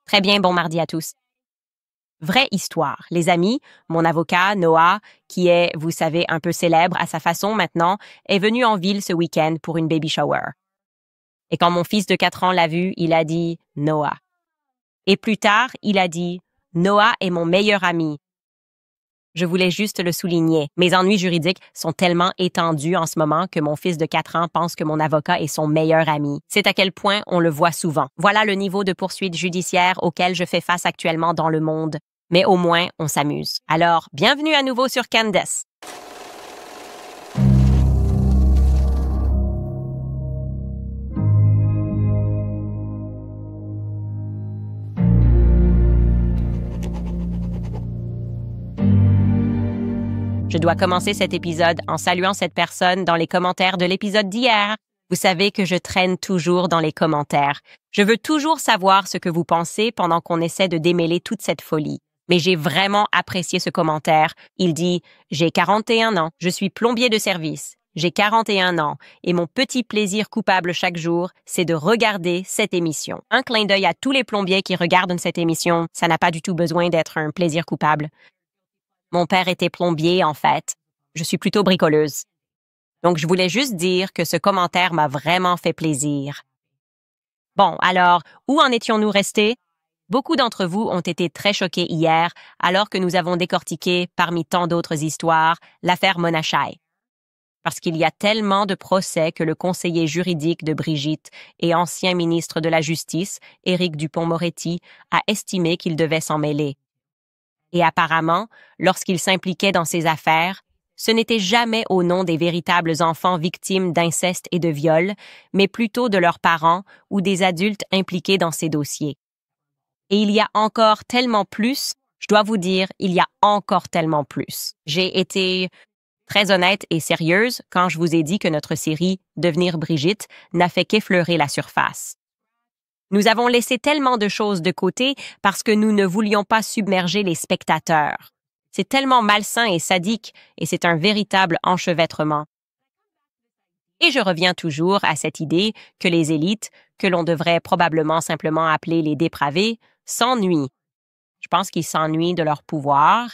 Très bien, bon mardi à tous. Vraie histoire. Les amis, mon avocat, Noah, qui est, vous savez, un peu célèbre à sa façon maintenant, est venu en ville ce week-end pour une baby shower. Et quand mon fils de 4 ans l'a vu, il a dit « Noah ». Et plus tard, il a dit « Noah est mon meilleur ami ». Je voulais juste le souligner. Mes ennuis juridiques sont tellement étendus en ce moment que mon fils de 4 ans pense que mon avocat est son meilleur ami. C'est à quel point on le voit souvent. Voilà le niveau de poursuite judiciaire auquel je fais face actuellement dans le monde. Mais au moins, on s'amuse. Alors, bienvenue à nouveau sur Candace. Je dois commencer cet épisode en saluant cette personne dans les commentaires de l'épisode d'hier. Vous savez que je traîne toujours dans les commentaires. Je veux toujours savoir ce que vous pensez pendant qu'on essaie de démêler toute cette folie. Mais j'ai vraiment apprécié ce commentaire. Il dit « J'ai 41 ans, je suis plombier de service. J'ai 41 ans et mon petit plaisir coupable chaque jour, c'est de regarder cette émission. » Un clin d'œil à tous les plombiers qui regardent cette émission. Ça n'a pas du tout besoin d'être un plaisir coupable. Mon père était plombier, en fait. Je suis plutôt bricoleuse. Donc, je voulais juste dire que ce commentaire m'a vraiment fait plaisir. Bon, alors, où en étions-nous restés? Beaucoup d'entre vous ont été très choqués hier, alors que nous avons décortiqué, parmi tant d'autres histoires, l'affaire Mona Chai. Parce qu'il y a tellement de procès que le conseiller juridique de Brigitte et ancien ministre de la Justice, Éric Dupond-Moretti, a estimé qu'il devait s'en mêler. Et apparemment, lorsqu'il s'impliquait dans ces affaires, ce n'était jamais au nom des véritables enfants victimes d'inceste et de viol, mais plutôt de leurs parents ou des adultes impliqués dans ces dossiers. Et il y a encore tellement plus, je dois vous dire, il y a encore tellement plus. J'ai été très honnête et sérieuse quand je vous ai dit que notre série « Devenir Brigitte » n'a fait qu'effleurer la surface. Nous avons laissé tellement de choses de côté parce que nous ne voulions pas submerger les spectateurs. C'est tellement malsain et sadique et c'est un véritable enchevêtrement. Et je reviens toujours à cette idée que les élites, que l'on devrait probablement simplement appeler les dépravés, s'ennuient. Je pense qu'ils s'ennuient de leur pouvoir.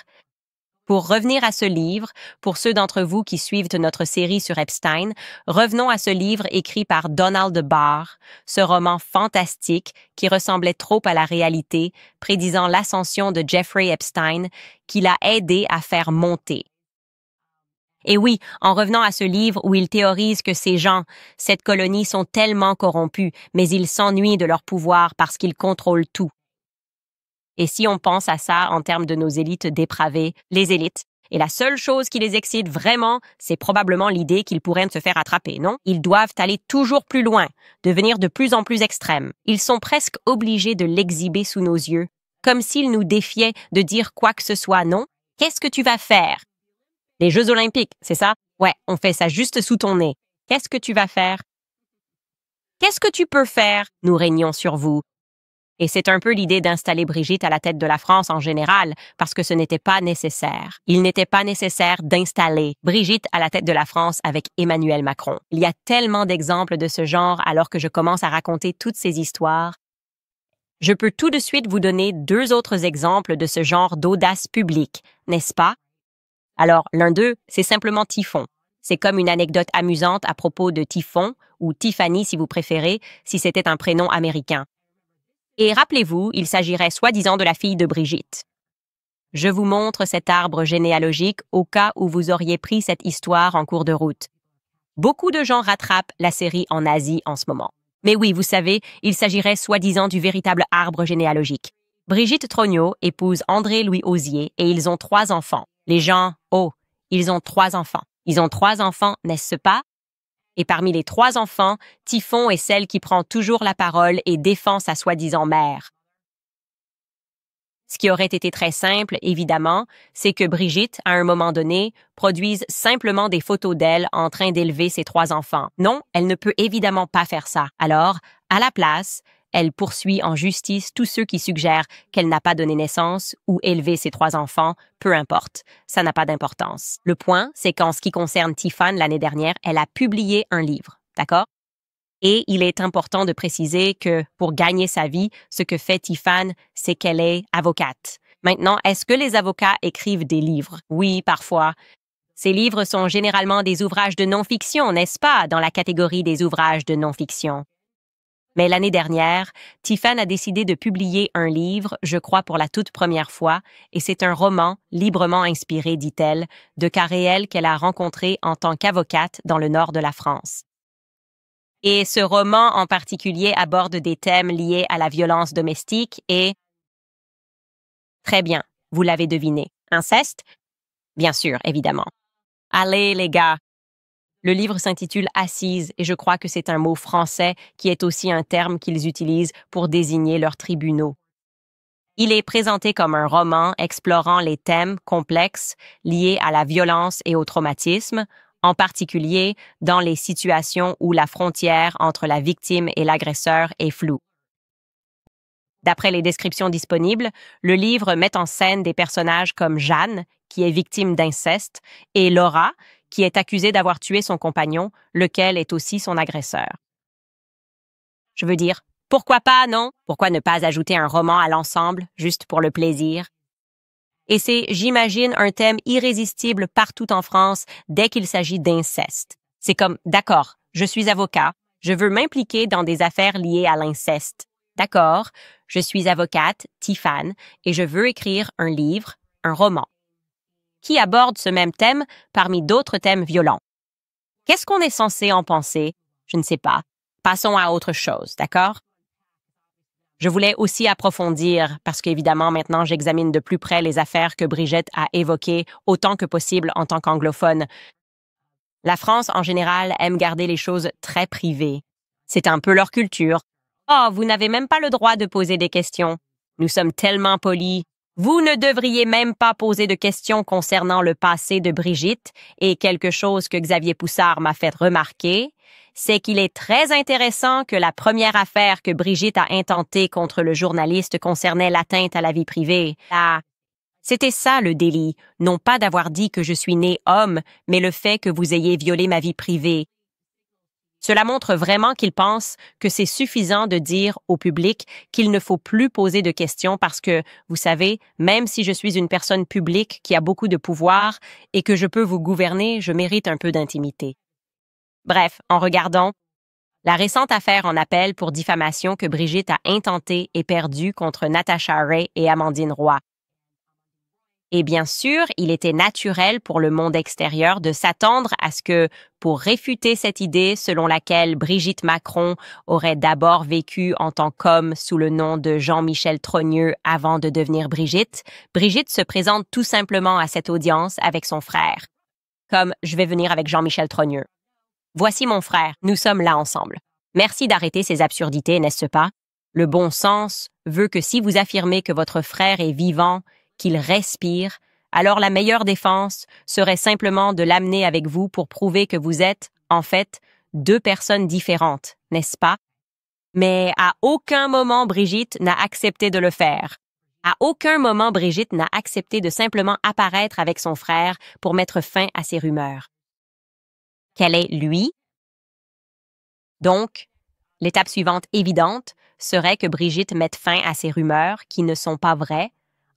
Pour revenir à ce livre, pour ceux d'entre vous qui suivent notre série sur Epstein, revenons à ce livre écrit par Donald Barr, ce roman fantastique qui ressemblait trop à la réalité, prédisant l'ascension de Jeffrey Epstein, qui l'a aidé à faire monter. Et oui, en revenant à ce livre où il théorise que ces gens, cette colonie, sont tellement corrompus, mais ils s'ennuient de leur pouvoir parce qu'ils contrôlent tout. Et si on pense à ça en termes de nos élites dépravées, les élites, et la seule chose qui les excite vraiment, c'est probablement l'idée qu'ils pourraient se faire attraper, non? Ils doivent aller toujours plus loin, devenir de plus en plus extrêmes. Ils sont presque obligés de l'exhiber sous nos yeux, comme s'ils nous défiaient de dire quoi que ce soit, non? Qu'est-ce que tu vas faire? Les Jeux Olympiques, c'est ça? Ouais, on fait ça juste sous ton nez. Qu'est-ce que tu vas faire? Qu'est-ce que tu peux faire? Nous régnons sur vous. Et c'est un peu l'idée d'installer Brigitte à la tête de la France en général, parce que ce n'était pas nécessaire. Il n'était pas nécessaire d'installer Brigitte à la tête de la France avec Emmanuel Macron. Il y a tellement d'exemples de ce genre alors que je commence à raconter toutes ces histoires. Je peux tout de suite vous donner 2 autres exemples de ce genre d'audace publique, n'est-ce pas? Alors, l'un d'eux, c'est simplement Typhon. C'est comme une anecdote amusante à propos de Typhon, ou Tiffany si vous préférez, si c'était un prénom américain. Et rappelez-vous, il s'agirait soi-disant de la fille de Brigitte. Je vous montre cet arbre généalogique au cas où vous auriez pris cette histoire en cours de route. Beaucoup de gens rattrapent la série en Asie en ce moment. Mais oui, vous savez, il s'agirait soi-disant du véritable arbre généalogique. Brigitte Trogneux épouse André-Louis Osier et ils ont 3 enfants. Les gens, ils ont 3 enfants. Ils ont 3 enfants, n'est-ce pas? Et parmi les 3 enfants, Typhon est celle qui prend toujours la parole et défend sa soi-disant mère. Ce qui aurait été très simple, évidemment, c'est que Brigitte, à un moment donné, produise simplement des photos d'elle en train d'élever ses 3 enfants. Non, elle ne peut évidemment pas faire ça. Alors, à la place, elle poursuit en justice tous ceux qui suggèrent qu'elle n'a pas donné naissance ou élevé ses 3 enfants, peu importe, ça n'a pas d'importance. Le point, c'est qu'en ce qui concerne Tiffany l'année dernière, elle a publié un livre, d'accord? Et il est important de préciser que pour gagner sa vie, ce que fait Tiffany, c'est qu'elle est avocate. Maintenant, est-ce que les avocats écrivent des livres? Oui, parfois. Ces livres sont généralement des ouvrages de non-fiction, n'est-ce pas, dans la catégorie des ouvrages de non-fiction? Mais l'année dernière, Tiffany a décidé de publier un livre, je crois pour la toute première fois, et c'est un roman librement inspiré, dit-elle, de cas réels qu'elle a rencontrés en tant qu'avocate dans le nord de la France. Et ce roman en particulier aborde des thèmes liés à la violence domestique et... Très bien, vous l'avez deviné. Inceste? Bien sûr, évidemment. Allez, les gars! Le livre s'intitule Assise et je crois que c'est un mot français qui est aussi un terme qu'ils utilisent pour désigner leurs tribunaux. Il est présenté comme un roman explorant les thèmes complexes liés à la violence et au traumatisme, en particulier dans les situations où la frontière entre la victime et l'agresseur est floue. D'après les descriptions disponibles, le livre met en scène des personnages comme Jeanne, qui est victime d'inceste, et Laura, qui est accusée d'avoir tué son compagnon, lequel est aussi son agresseur. Je veux dire, pourquoi pas, non? Pourquoi ne pas ajouter un roman à l'ensemble, juste pour le plaisir? Et c'est, j'imagine, un thème irrésistible partout en France dès qu'il s'agit d'inceste. C'est comme, d'accord, je suis avocat, je veux m'impliquer dans des affaires liées à l'inceste. D'accord, je suis avocate, Tiffany, et je veux écrire un livre, un roman, qui aborde ce même thème parmi d'autres thèmes violents. Qu'est-ce qu'on est censé en penser? Je ne sais pas. Passons à autre chose, d'accord? Je voulais aussi approfondir, parce qu'évidemment maintenant j'examine de plus près les affaires que Brigitte a évoquées autant que possible en tant qu'anglophone. La France, en général, aime garder les choses très privées. C'est un peu leur culture. Oh, vous n'avez même pas le droit de poser des questions. Nous sommes tellement polis. Vous ne devriez même pas poser de questions concernant le passé de Brigitte et quelque chose que Xavier Poussard m'a fait remarquer, c'est qu'il est très intéressant que la première affaire que Brigitte a intentée contre le journaliste concernait l'atteinte à la vie privée. Ah, c'était ça le délit, non pas d'avoir dit que je suis né homme, mais le fait que vous ayez violé ma vie privée. Cela montre vraiment qu'il pense que c'est suffisant de dire au public qu'il ne faut plus poser de questions parce que, vous savez, même si je suis une personne publique qui a beaucoup de pouvoir et que je peux vous gouverner, je mérite un peu d'intimité. Bref, en regardant, la récente affaire en appel pour diffamation que Brigitte a intentée et perdue contre Natasha Ray et Amandine Roy. Et bien sûr, il était naturel pour le monde extérieur de s'attendre à ce que, pour réfuter cette idée selon laquelle Brigitte Macron aurait d'abord vécu en tant qu'homme sous le nom de Jean-Michel Trogneux avant de devenir Brigitte, Brigitte se présente tout simplement à cette audience avec son frère. Comme « Je vais venir avec Jean-Michel Trogneux. Voici mon frère, nous sommes là ensemble. Merci d'arrêter ces absurdités, n'est-ce pas? Le bon sens veut que si vous affirmez que votre frère est vivant, qu'il respire, alors la meilleure défense serait simplement de l'amener avec vous pour prouver que vous êtes, en fait, deux personnes différentes, n'est-ce pas? Mais à aucun moment Brigitte n'a accepté de le faire. À aucun moment Brigitte n'a accepté de simplement apparaître avec son frère pour mettre fin à ces rumeurs. Quel est lui? Donc, l'étape suivante évidente serait que Brigitte mette fin à ces rumeurs qui ne sont pas vraies,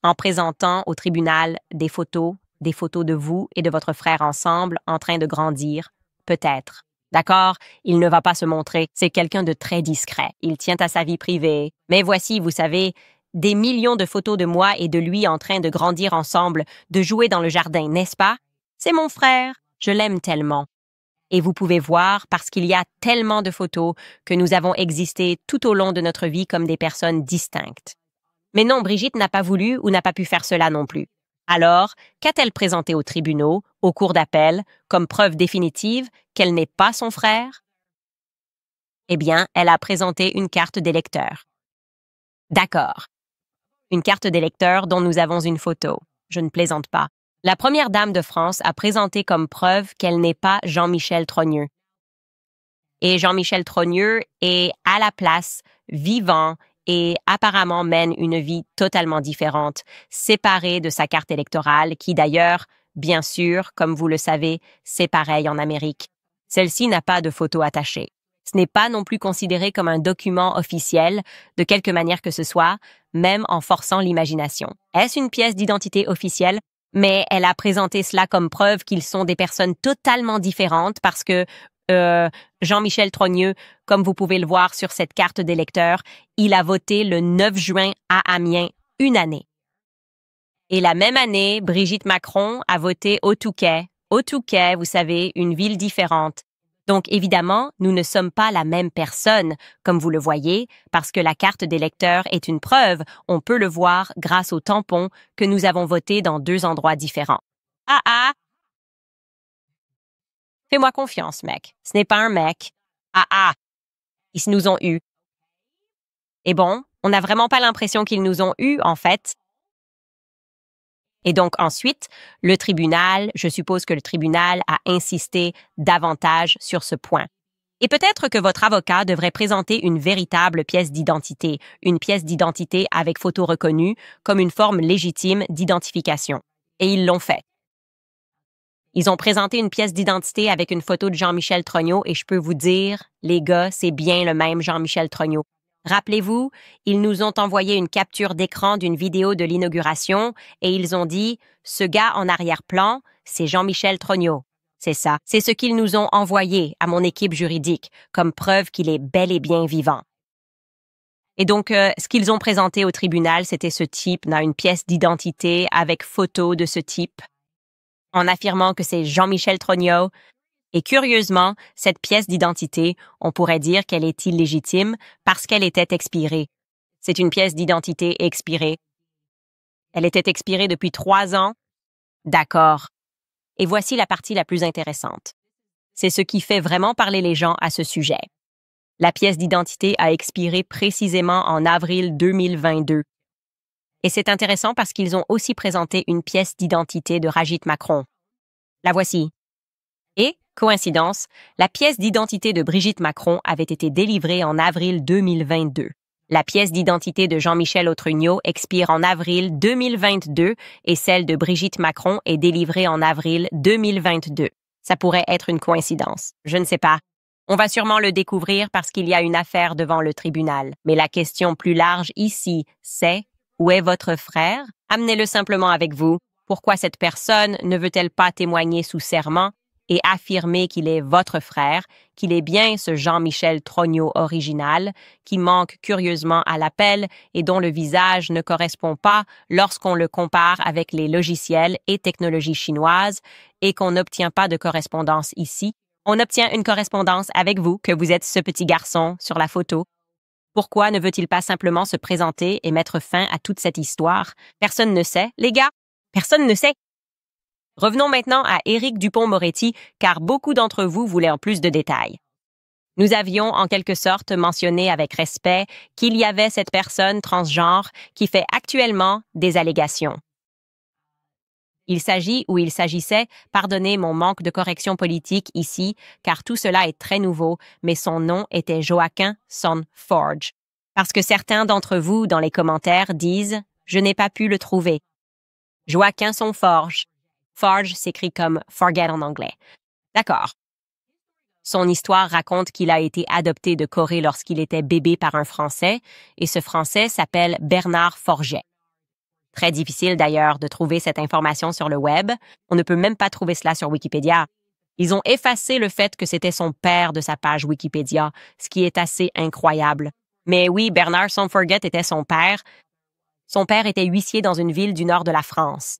en présentant au tribunal des photos de vous et de votre frère ensemble en train de grandir, peut-être. D'accord? Il ne va pas se montrer, c'est quelqu'un de très discret. Il tient à sa vie privée. Mais voici, vous savez, des millions de photos de moi et de lui en train de grandir ensemble, de jouer dans le jardin, n'est-ce pas? C'est mon frère, je l'aime tellement. Et vous pouvez voir, parce qu'il y a tellement de photos, que nous avons existé tout au long de notre vie comme des personnes distinctes. Mais non, Brigitte n'a pas voulu ou n'a pas pu faire cela non plus. Alors, qu'a-t-elle présenté aux tribunaux, au cours d'appel, comme preuve définitive qu'elle n'est pas son frère? Eh bien, elle a présenté une carte d'électeur. D'accord. Une carte d'électeur dont nous avons une photo. Je ne plaisante pas. La première dame de France a présenté comme preuve qu'elle n'est pas Jean-Michel Trogneux. Et Jean-Michel Trogneux est à la place, vivant, et apparemment mène une vie totalement différente, séparée de sa carte électorale, qui d'ailleurs, bien sûr, comme vous le savez, c'est pareil en Amérique. Celle-ci n'a pas de photo attachée. Ce n'est pas non plus considéré comme un document officiel, de quelque manière que ce soit, même en forçant l'imagination. Est-ce une pièce d'identité officielle? Mais elle a présenté cela comme preuve qu'ils sont des personnes totalement différentes parce que Jean-Michel Trogneux, comme vous pouvez le voir sur cette carte d'électeur, il a voté le 9 juin à Amiens, une année. Et la même année, Brigitte Macron a voté au Touquet. Au Touquet, vous savez, une ville différente. Donc, évidemment, nous ne sommes pas la même personne, comme vous le voyez, parce que la carte d'électeur est une preuve. On peut le voir grâce au tampon que nous avons voté dans 2 endroits différents. Ah ah! Fais-moi confiance, mec. Ce n'est pas un mec. Ah ah! Ils nous ont eus. Et bon, on n'a vraiment pas l'impression qu'ils nous ont eus, en fait. Et donc ensuite, je suppose que le tribunal a insisté davantage sur ce point. Et peut-être que votre avocat devrait présenter une véritable pièce d'identité, une pièce d'identité avec photo reconnue, comme une forme légitime d'identification. Et ils l'ont fait. Ils ont présenté une pièce d'identité avec une photo de Jean-Michel Trogneux et je peux vous dire, les gars, c'est bien le même Jean-Michel Trogneux. Rappelez-vous, ils nous ont envoyé une capture d'écran d'une vidéo de l'inauguration et ils ont dit « Ce gars en arrière-plan, c'est Jean-Michel Trogneux. » C'est ça. C'est ce qu'ils nous ont envoyé à mon équipe juridique comme preuve qu'il est bel et bien vivant. Et donc, ce qu'ils ont présenté au tribunal, c'était ce type dans une pièce d'identité avec photo de ce type en affirmant que c'est Jean-Michel Trogneux. Et curieusement, cette pièce d'identité, on pourrait dire qu'elle est illégitime parce qu'elle était expirée. C'est une pièce d'identité expirée. Elle était expirée depuis 3 ans. D'accord. Et voici la partie la plus intéressante. C'est ce qui fait vraiment parler les gens à ce sujet. La pièce d'identité a expiré précisément en avril 2022. Et c'est intéressant parce qu'ils ont aussi présenté une pièce d'identité de Rajit Macron. La voici. Et, coïncidence, la pièce d'identité de Brigitte Macron avait été délivrée en avril 2022. La pièce d'identité de Jean-Michel Trogneux expire en avril 2022 et celle de Brigitte Macron est délivrée en avril 2022. Ça pourrait être une coïncidence. Je ne sais pas. On va sûrement le découvrir parce qu'il y a une affaire devant le tribunal. Mais la question plus large ici, c'est où est votre frère? Amenez-le simplement avec vous. Pourquoi cette personne ne veut-elle pas témoigner sous serment et affirmer qu'il est votre frère, qu'il est bien ce Jean-Michel Trogneux original, qui manque curieusement à l'appel et dont le visage ne correspond pas lorsqu'on le compare avec les logiciels et technologies chinoises et qu'on n'obtient pas de correspondance ici? On obtient une correspondance avec vous, que vous êtes ce petit garçon sur la photo. Pourquoi ne veut-il pas simplement se présenter et mettre fin à toute cette histoire? Personne ne sait, les gars. Personne ne sait. Revenons maintenant à Éric Dupond-Moretti, car beaucoup d'entre vous voulaient en plus de détails. Nous avions en quelque sorte mentionné avec respect qu'il y avait cette personne transgenre qui fait actuellement des allégations. Il s'agissait, pardonnez mon manque de correction politique ici, car tout cela est très nouveau, mais son nom était Joaquin Son-Forge. Parce que certains d'entre vous, dans les commentaires, disent « Je n'ai pas pu le trouver ». Joaquin Son-Forge. Forge s'écrit comme « forget » en anglais. D'accord. Son histoire raconte qu'il a été adopté de Corée lorsqu'il était bébé par un Français, et ce Français s'appelle Bernard Forget. Très difficile d'ailleurs de trouver cette information sur le web. On ne peut même pas trouver cela sur Wikipédia. Ils ont effacé le fait que c'était son père de sa page Wikipédia, ce qui est assez incroyable. Mais oui, Bernard Son-Forget était son père. Son père était huissier dans une ville du nord de la France.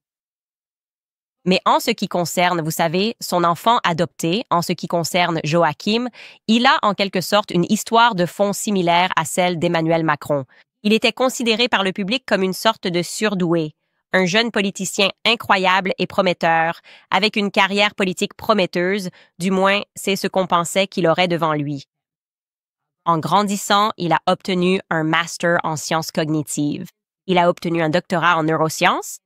Mais en ce qui concerne, vous savez, son enfant adopté, en ce qui concerne Joachim, il a en quelque sorte une histoire de fond similaire à celle d'Emmanuel Macron. Il était considéré par le public comme une sorte de surdoué, un jeune politicien incroyable et prometteur, avec une carrière politique prometteuse, du moins c'est ce qu'on pensait qu'il aurait devant lui. En grandissant, il a obtenu un master en sciences cognitives. Il a obtenu un doctorat en neurosciences.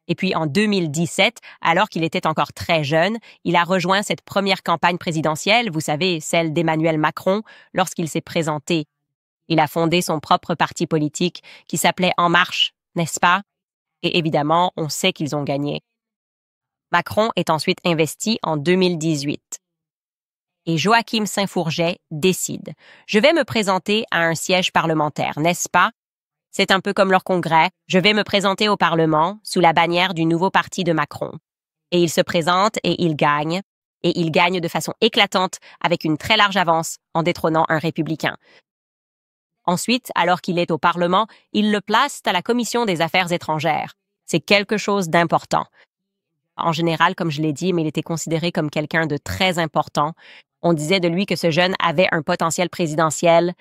Et puis en 2017, alors qu'il était encore très jeune, il a rejoint cette première campagne présidentielle, vous savez, celle d'Emmanuel Macron, lorsqu'il s'est présenté. Il a fondé son propre parti politique qui s'appelait En Marche, n'est-ce pas? Et évidemment, on sait qu'ils ont gagné. Macron est ensuite investi en 2018. Et Joachim Saint-Fourget décide. Je vais me présenter à un siège parlementaire, n'est-ce pas? C'est un peu comme leur congrès. Je vais me présenter au Parlement sous la bannière du nouveau parti de Macron. Et il se présente et il gagne. Et il gagne de façon éclatante avec une très large avance en détrônant un républicain. Ensuite, alors qu'il est au Parlement, il le place à la Commission des Affaires étrangères. C'est quelque chose d'important. En général, comme je l'ai dit, mais il était considéré comme quelqu'un de très important. On disait de lui que ce jeune avait un potentiel présidentiel.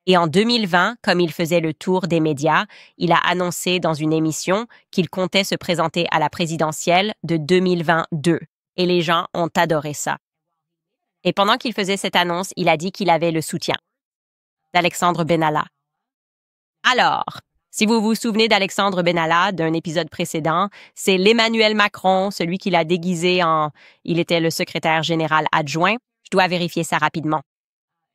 Et en 2020, comme il faisait le tour des médias, il a annoncé dans une émission qu'il comptait se présenter à la présidentielle de 2022. Et les gens ont adoré ça. Et pendant qu'il faisait cette annonce, il a dit qu'il avait le soutien d'Alexandre Benalla. Alors, si vous vous souvenez d'Alexandre Benalla d'un épisode précédent, c'est l'Emmanuel Macron, celui qu'il a déguisé en... Il était le secrétaire général adjoint. Je dois vérifier ça rapidement.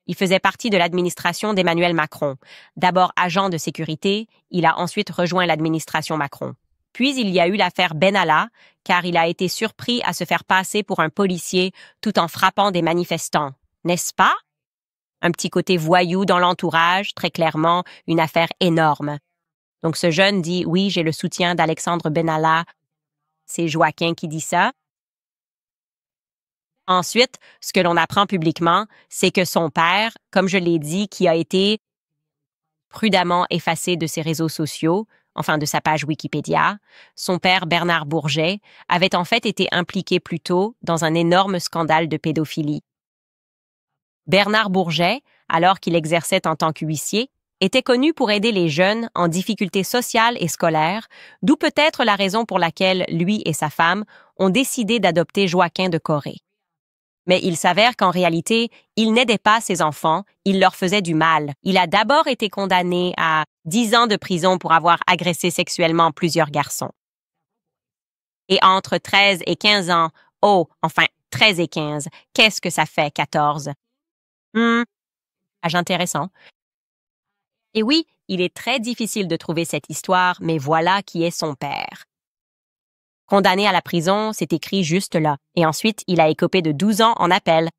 Il faisait partie de l'administration d'Emmanuel Macron. D'abord agent de sécurité, il a ensuite rejoint l'administration Macron. Puis il y a eu l'affaire Benalla, car il a été surpris à se faire passer pour un policier tout en frappant des manifestants. N'est-ce pas? Un petit côté voyou dans l'entourage, très clairement, une affaire énorme. Donc ce jeune dit « Oui, j'ai le soutien d'Alexandre Benalla ». C'est Joaquin qui dit ça. Ensuite, ce que l'on apprend publiquement, c'est que son père, comme je l'ai dit, qui a été prudemment effacé de ses réseaux sociaux, enfin de sa page Wikipédia, son père Bernard Bourget avait en fait été impliqué plus tôt dans un énorme scandale de pédophilie. Bernard Bourget, alors qu'il exerçait en tant qu'huissier, était connu pour aider les jeunes en difficulté sociale et scolaire, d'où peut-être la raison pour laquelle lui et sa femme ont décidé d'adopter Joaquin de Corée. Mais il s'avère qu'en réalité, il n'aidait pas ses enfants, il leur faisait du mal. Il a d'abord été condamné à 10 ans de prison pour avoir agressé sexuellement plusieurs garçons. Et entre 13 et 15 ans, 13 et 15, qu'est-ce que ça fait, 14? Âge intéressant. Et oui, il est très difficile de trouver cette histoire, mais voilà qui est son père. Condamné à la prison, c'est écrit juste là. Et ensuite, il a écopé de 12 ans en appel.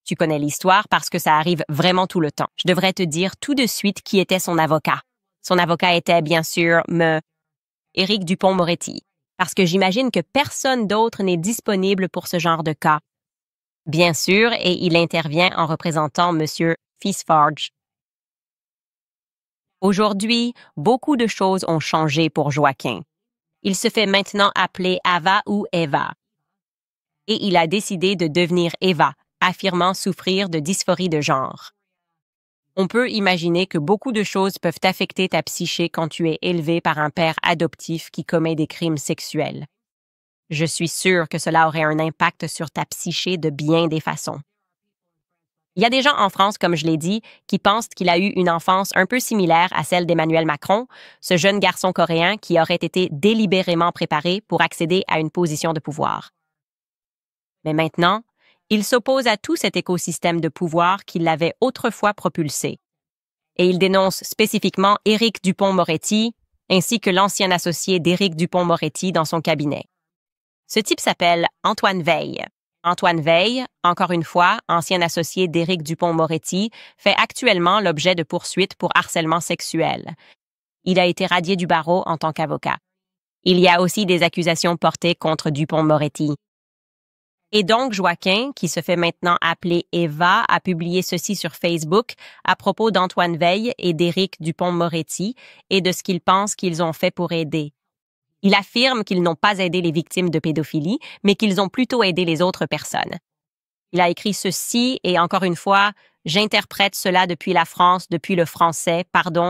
Tu connais l'histoire parce que ça arrive vraiment tout le temps. Je devrais te dire tout de suite qui était son avocat. Son avocat était, bien sûr, Éric Dupond-Moretti. Parce que j'imagine que personne d'autre n'est disponible pour ce genre de cas. Bien sûr, et il intervient en représentant M. Fisfarge. Aujourd'hui, beaucoup de choses ont changé pour Joaquin. Il se fait maintenant appeler Ava ou Eva. Et il a décidé de devenir Eva, affirmant souffrir de dysphorie de genre. On peut imaginer que beaucoup de choses peuvent affecter ta psyché quand tu es élevé par un père adoptif qui commet des crimes sexuels. Je suis sûre que cela aurait un impact sur ta psyché de bien des façons. Il y a des gens en France, comme je l'ai dit, qui pensent qu'il a eu une enfance un peu similaire à celle d'Emmanuel Macron, ce jeune garçon coréen qui aurait été délibérément préparé pour accéder à une position de pouvoir. Mais maintenant, il s'oppose à tout cet écosystème de pouvoir qui l'avait autrefois propulsé. Et il dénonce spécifiquement Éric Dupond-Moretti, ainsi que l'ancien associé d'Éric Dupond-Moretti dans son cabinet. Ce type s'appelle Antoine Veil. Antoine Veil, encore une fois, ancien associé d'Éric Dupond-Moretti, fait actuellement l'objet de poursuites pour harcèlement sexuel. Il a été radié du barreau en tant qu'avocat. Il y a aussi des accusations portées contre Dupond-Moretti. Et donc, Joaquin, qui se fait maintenant appeler Eva, a publié ceci sur Facebook à propos d'Antoine Veil et d'Éric Dupond-Moretti et de ce qu'ils pensent qu'ils ont fait pour aider. Il affirme qu'ils n'ont pas aidé les victimes de pédophilie, mais qu'ils ont plutôt aidé les autres personnes. Il a écrit ceci, et encore une fois, j'interprète cela depuis la France, depuis le français,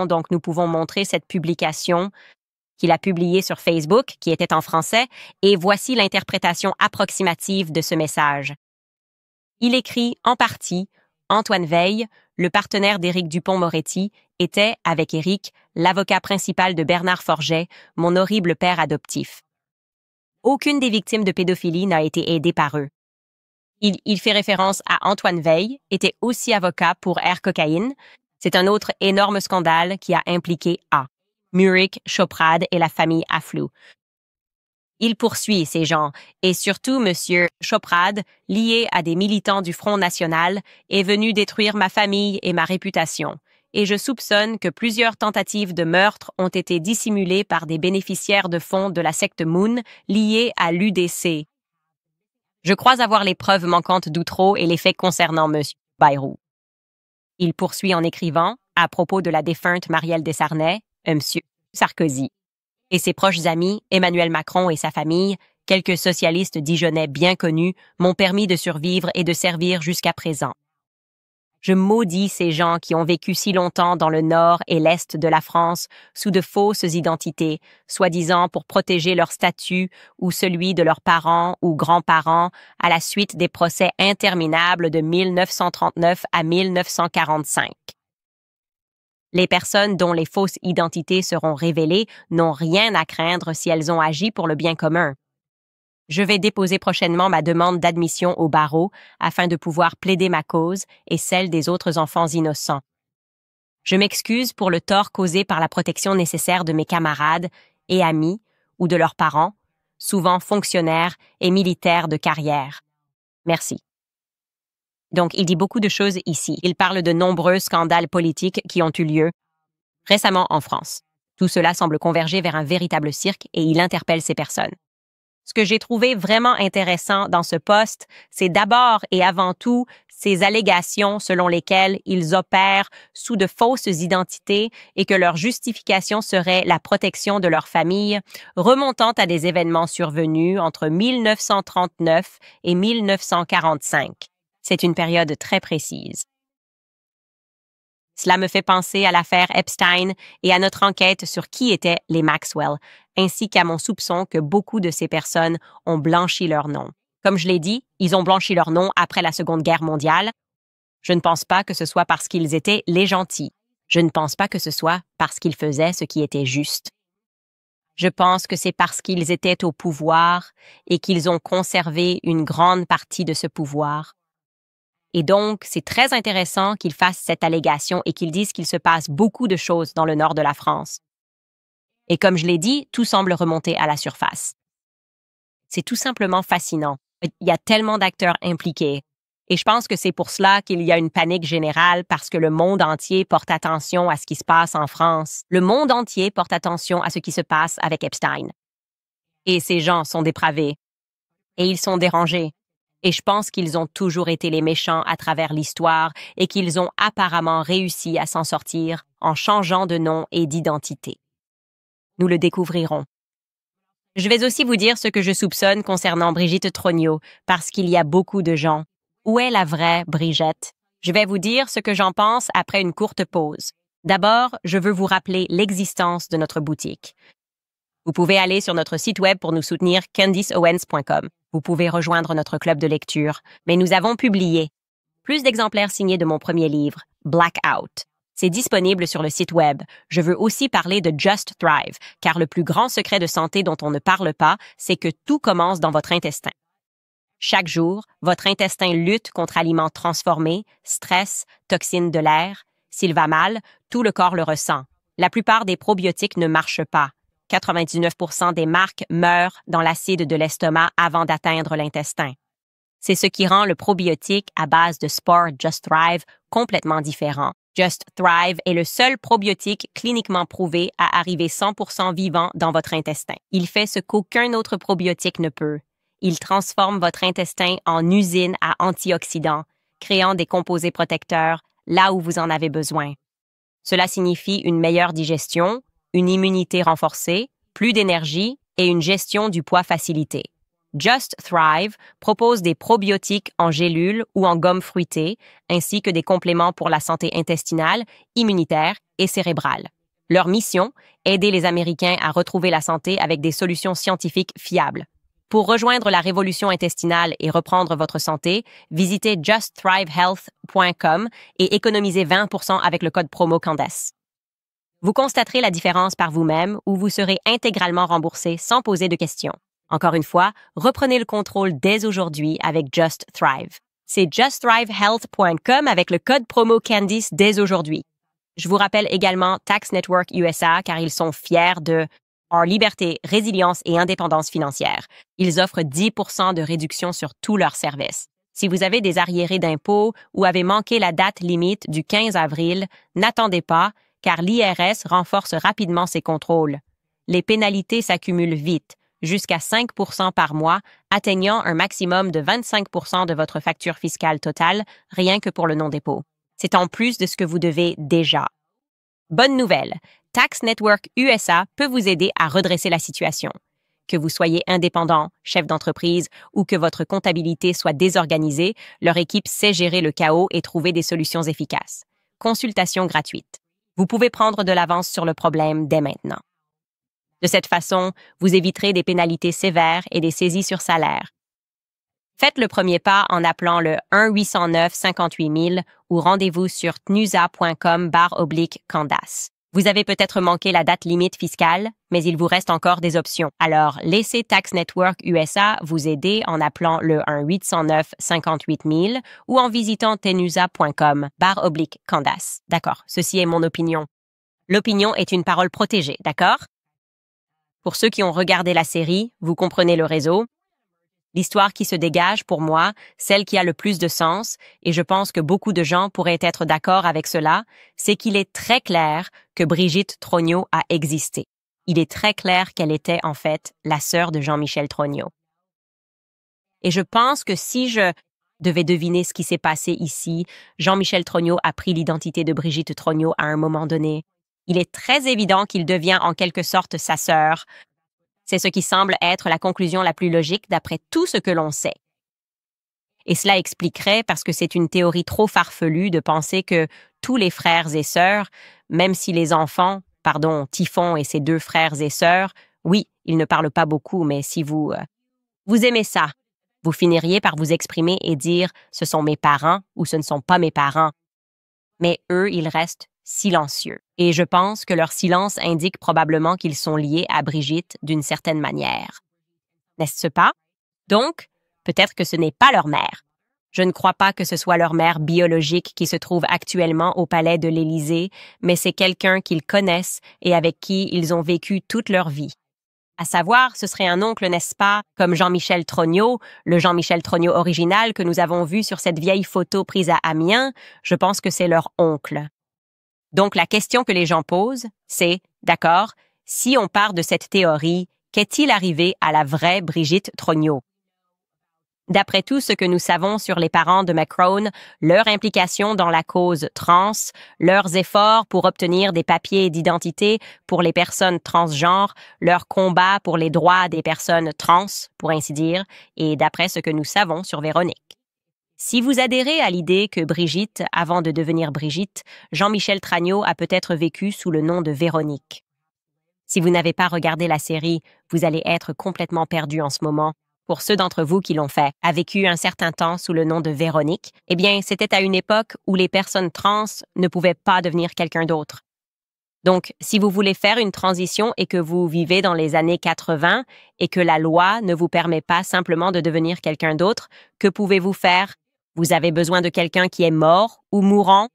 donc nous pouvons montrer cette publication qu'il a publiée sur Facebook, qui était en français, et voici l'interprétation approximative de ce message. Il écrit, en partie, Antoine Veil, le partenaire d'Éric Dupond-Moretti, était, avec Éric, l'avocat principal de Bernard Forget, mon horrible père adoptif. Aucune des victimes de pédophilie n'a été aidée par eux. Il fait référence à Antoine Veil, était aussi avocat pour Air Cocaïne. C'est un autre énorme scandale qui a impliqué Muric, Choprade et la famille Afflou. Il poursuit ces gens, et surtout M. Choprade, lié à des militants du Front National, est venu détruire ma famille et ma réputation. Et je soupçonne que plusieurs tentatives de meurtre ont été dissimulées par des bénéficiaires de fonds de la secte Moon liés à l'UDC. Je crois avoir les preuves manquantes d'Outreau et les faits concernant M. Bayrou. Il poursuit en écrivant, à propos de la défunte Marielle Desharnais, M. Sarkozy. Et ses proches amis, Emmanuel Macron et sa famille, quelques socialistes dijonnais bien connus, m'ont permis de survivre et de servir jusqu'à présent. Je maudis ces gens qui ont vécu si longtemps dans le nord et l'est de la France sous de fausses identités, soi-disant pour protéger leur statut ou celui de leurs parents ou grands-parents à la suite des procès interminables de 1939 à 1945. Les personnes dont les fausses identités seront révélées n'ont rien à craindre si elles ont agi pour le bien commun. Je vais déposer prochainement ma demande d'admission au barreau afin de pouvoir plaider ma cause et celle des autres enfants innocents. Je m'excuse pour le tort causé par la protection nécessaire de mes camarades et amis ou de leurs parents, souvent fonctionnaires et militaires de carrière. Merci. Donc, il dit beaucoup de choses ici. Il parle de nombreux scandales politiques qui ont eu lieu récemment en France. Tout cela semble converger vers un véritable cirque et il interpelle ces personnes. Ce que j'ai trouvé vraiment intéressant dans ce poste, c'est d'abord et avant tout ces allégations selon lesquelles ils opèrent sous de fausses identités et que leur justification serait la protection de leur famille, remontant à des événements survenus entre 1939 et 1945. C'est une période très précise. Cela me fait penser à l'affaire Epstein et à notre enquête sur qui étaient les Maxwell, ainsi qu'à mon soupçon que beaucoup de ces personnes ont blanchi leur nom. Comme je l'ai dit, ils ont blanchi leur nom après la Seconde Guerre mondiale. Je ne pense pas que ce soit parce qu'ils étaient les gentils. Je ne pense pas que ce soit parce qu'ils faisaient ce qui était juste. Je pense que c'est parce qu'ils étaient au pouvoir et qu'ils ont conservé une grande partie de ce pouvoir. Et donc, c'est très intéressant qu'ils fassent cette allégation et qu'ils disent qu'il se passe beaucoup de choses dans le nord de la France. Et comme je l'ai dit, tout semble remonter à la surface. C'est tout simplement fascinant. Il y a tellement d'acteurs impliqués. Et je pense que c'est pour cela qu'il y a une panique générale parce que le monde entier porte attention à ce qui se passe en France. Le monde entier porte attention à ce qui se passe avec Epstein. Et ces gens sont dépravés. Et ils sont dérangés. Et je pense qu'ils ont toujours été les méchants à travers l'histoire et qu'ils ont apparemment réussi à s'en sortir en changeant de nom et d'identité. Nous le découvrirons. Je vais aussi vous dire ce que je soupçonne concernant Brigitte Trogneux, parce qu'il y a beaucoup de gens. Où est la vraie Brigitte? Je vais vous dire ce que j'en pense après une courte pause. D'abord, je veux vous rappeler l'existence de notre boutique. Vous pouvez aller sur notre site web pour nous soutenir candiceowens.com. Vous pouvez rejoindre notre club de lecture, mais nous avons publié plus d'exemplaires signés de mon premier livre, Blackout. C'est disponible sur le site web. Je veux aussi parler de Just Thrive, car le plus grand secret de santé dont on ne parle pas, c'est que tout commence dans votre intestin. Chaque jour, votre intestin lutte contre aliments transformés, stress, toxines de l'air. S'il va mal, tout le corps le ressent. La plupart des probiotiques ne marchent pas. 99% des marques meurent dans l'acide de l'estomac avant d'atteindre l'intestin. C'est ce qui rend le probiotique à base de spores Just Thrive complètement différent. Just Thrive est le seul probiotique cliniquement prouvé à arriver 100% vivant dans votre intestin. Il fait ce qu'aucun autre probiotique ne peut. Il transforme votre intestin en usine à antioxydants, créant des composés protecteurs là où vous en avez besoin. Cela signifie une meilleure digestion, une immunité renforcée, plus d'énergie et une gestion du poids facilitée. Just Thrive propose des probiotiques en gélules ou en gomme fruitée, ainsi que des compléments pour la santé intestinale, immunitaire et cérébrale. Leur mission, aider les Américains à retrouver la santé avec des solutions scientifiques fiables. Pour rejoindre la révolution intestinale et reprendre votre santé, visitez justthrivehealth.com et économisez 20% avec le code promo Candace. Vous constaterez la différence par vous-même ou vous serez intégralement remboursé sans poser de questions. Encore une fois, reprenez le contrôle dès aujourd'hui avec Just Thrive. C'est justthrivehealth.com avec le code promo Candice dès aujourd'hui. Je vous rappelle également Tax Network USA car ils sont fiers de Or, liberté, résilience et indépendance financière. Ils offrent 10% de réduction sur tous leurs services. Si vous avez des arriérés d'impôts ou avez manqué la date limite du 15 avril, n'attendez pas, car l'IRS renforce rapidement ses contrôles. Les pénalités s'accumulent vite, jusqu'à 5% par mois, atteignant un maximum de 25% de votre facture fiscale totale, rien que pour le non-dépôt. C'est en plus de ce que vous devez déjà. Bonne nouvelle, Tax Network USA peut vous aider à redresser la situation. Que vous soyez indépendant, chef d'entreprise ou que votre comptabilité soit désorganisée, leur équipe sait gérer le chaos et trouver des solutions efficaces. Consultation gratuite. Vous pouvez prendre de l'avance sur le problème dès maintenant. De cette façon, vous éviterez des pénalités sévères et des saisies sur salaire. Faites le premier pas en appelant le 1-809-58 000 ou rendez-vous sur tnusa.com/Candace. Vous avez peut-être manqué la date limite fiscale, mais il vous reste encore des options. Alors, laissez Tax Network USA vous aider en appelant le 1-809-58 000 ou en visitant tnusa.com/Candace. D'accord, ceci est mon opinion. L'opinion est une parole protégée, d'accord? Pour ceux qui ont regardé la série, vous comprenez le réseau. L'histoire qui se dégage, pour moi, celle qui a le plus de sens, et je pense que beaucoup de gens pourraient être d'accord avec cela, c'est qu'il est très clair que Brigitte Trognot a existé. Il est très clair qu'elle était, en fait, la sœur de Jean-Michel Trognot. Et je pense que si je devais deviner ce qui s'est passé ici, Jean-Michel Trognot a pris l'identité de Brigitte Trognot à un moment donné. Il est très évident qu'il devient en quelque sorte sa sœur. C'est ce qui semble être la conclusion la plus logique d'après tout ce que l'on sait. Et cela expliquerait, parce que c'est une théorie trop farfelue de penser que tous les frères et sœurs, même si les enfants, Typhon et ses 2 frères et sœurs, oui, ils ne parlent pas beaucoup, mais si vous aimez ça, vous finiriez par vous exprimer et dire « ce sont mes parents » ou « ce ne sont pas mes parents ». Mais eux, ils restent silencieux. Et je pense que leur silence indique probablement qu'ils sont liés à Brigitte d'une certaine manière. N'est-ce pas? Donc, peut-être que ce n'est pas leur mère. Je ne crois pas que ce soit leur mère biologique qui se trouve actuellement au palais de l'Élysée, mais c'est quelqu'un qu'ils connaissent et avec qui ils ont vécu toute leur vie. À savoir, ce serait un oncle, n'est-ce pas, comme Jean-Michel Trognot, le Jean-Michel Trognot original que nous avons vu sur cette vieille photo prise à Amiens, je pense que c'est leur oncle. Donc, la question que les gens posent, c'est, d'accord, si on part de cette théorie, qu'est-il arrivé à la vraie Brigitte Trognot? D'après tout ce que nous savons sur les parents de Macron, leur implication dans la cause trans, leurs efforts pour obtenir des papiers d'identité pour les personnes transgenres, leur combat pour les droits des personnes trans, pour ainsi dire, et d'après ce que nous savons sur Véronique. Si vous adhérez à l'idée que Brigitte, avant de devenir Brigitte, Jean-Michel Trognot a peut-être vécu sous le nom de Véronique. Si vous n'avez pas regardé la série, vous allez être complètement perdu en ce moment. Pour ceux d'entre vous qui l'ont fait, a vécu un certain temps sous le nom de Véronique, eh bien, c'était à une époque où les personnes trans ne pouvaient pas devenir quelqu'un d'autre. Donc, si vous voulez faire une transition et que vous vivez dans les années 80 et que la loi ne vous permet pas simplement de devenir quelqu'un d'autre, que pouvez-vous faire? Vous avez besoin de quelqu'un qui est mort ou mourant?